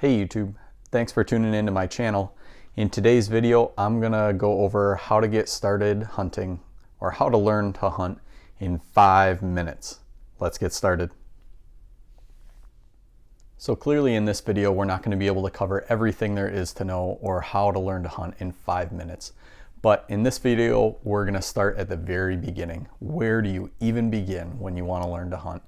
Hey YouTube, thanks for tuning into my channel. In today's video, I'm gonna go over how to get started hunting or how to learn to hunt in 5 minutes. Let's get started. So clearly in this video, we're not gonna be able to cover everything there is to know or how to learn to hunt in 5 minutes. But in this video, we're gonna start at the very beginning. Where do you even begin when you wanna learn to hunt?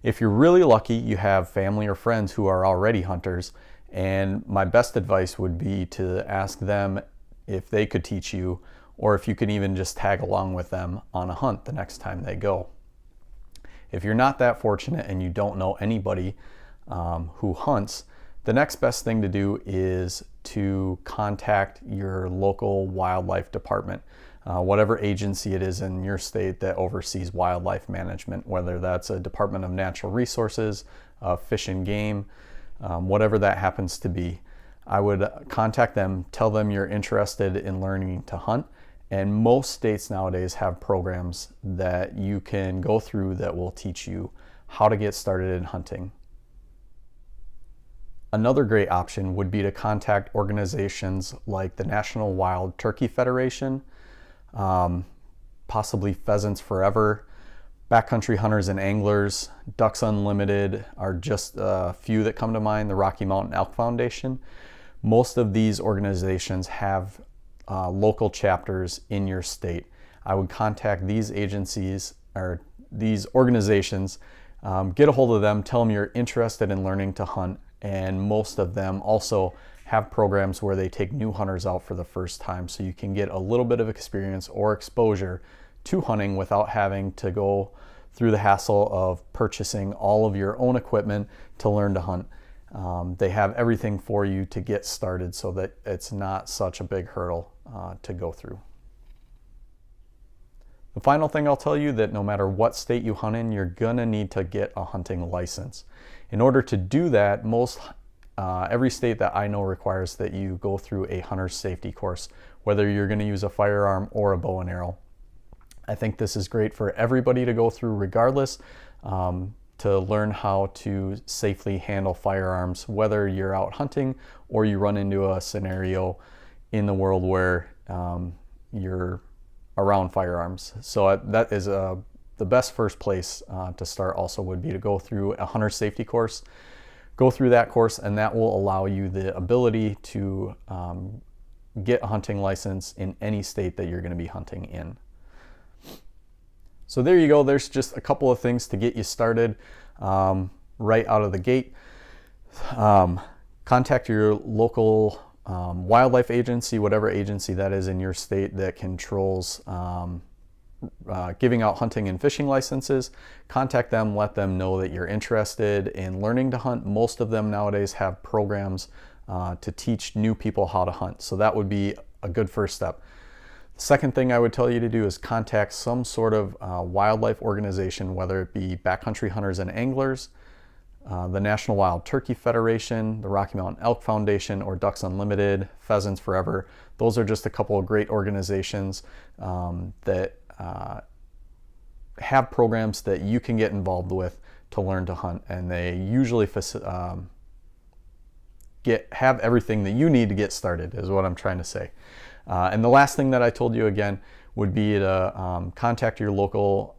If you're really lucky, you have family or friends who are already hunters, and my best advice would be to ask them if they could teach you, or if you can even just tag along with them on a hunt the next time they go. If you're not that fortunate and you don't know anybody who hunts, the next best thing to do is to contact your local wildlife department. Whatever agency it is in your state that oversees wildlife management, whether that's a Department of Natural Resources, Fish and Game, whatever that happens to be. I would contact them, tell them you're interested in learning to hunt, and most states nowadays have programs that you can go through that will teach you how to get started in hunting. Another great option would be to contact organizations like the National Wild Turkey Federation, possibly Pheasants Forever, Backcountry Hunters and Anglers, Ducks Unlimited are just a few that come to mind, the Rocky Mountain Elk Foundation. Most of these organizations have local chapters in your state. I would contact these agencies or these organizations, get a hold of them, tell them you're interested in learning to hunt, and most of them also have programs where they take new hunters out for the first time, so you can get a little bit of experience or exposure to hunting without having to go through the hassle of purchasing all of your own equipment to learn to hunt. They have everything for you to get started so that it's not such a big hurdle to go through. The final thing I'll tell you that no matter what state you hunt in, you're gonna need to get a hunting license. In order to do that, every state that I know requires that you go through a hunter's safety course, whether you're going to use a firearm or a bow and arrow. I think this is great for everybody to go through regardless, to learn how to safely handle firearms, whether you're out hunting or you run into a scenario in the world where you're around firearms. So that is the best first place to start also would be to go through a hunter's safety course. Go through that course, and that will allow you the ability to get a hunting license in any state that you're going to be hunting in. So there you go. There's just a couple of things to get you started right out of the gate. Contact your local wildlife agency, whatever agency that is in your state that controls giving out hunting and fishing licenses. Contact them, let them know that you're interested in learning to hunt. Most of them nowadays have programs to teach new people how to hunt, so that would be a good first step. The second thing I would tell you to do is contact some sort of wildlife organization, whether it be Backcountry Hunters and Anglers, the National Wild Turkey Federation, the Rocky Mountain Elk Foundation, or Ducks Unlimited, Pheasants Forever. Those are just a couple of great organizations that have programs that you can get involved with to learn to hunt, and they usually have everything that you need to get started, is what I'm trying to say. And the last thing that I told you again would be to contact your local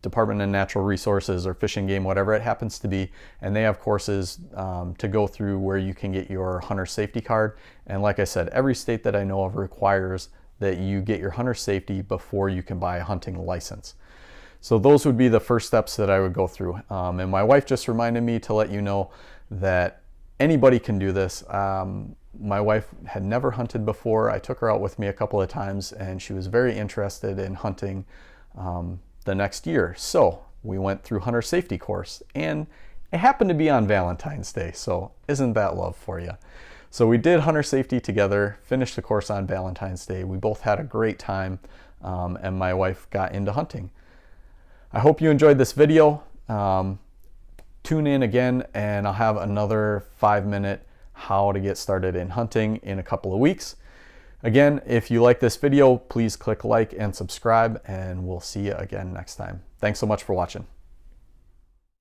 Department of Natural Resources or Fish and Game, whatever it happens to be, and they have courses to go through where you can get your hunter safety card. And like I said, every state that I know of requires that you get your hunter safety before you can buy a hunting license. So those would be the first steps that I would go through. And my wife just reminded me to let you know that anybody can do this. My wife had never hunted before. I took her out with me a couple of times, and she was very interested in hunting the next year. So we went through hunter safety course, and it happened to be on Valentine's Day. So isn't that love for you? So we did hunter safety together, finished the course on Valentine's Day. We both had a great time, and my wife got into hunting. I hope you enjoyed this video. Tune in again, and I'll have another 5-minute how to get started in hunting in a couple of weeks. Again, if you like this video, please click like and subscribe, and we'll see you again next time. Thanks so much for watching.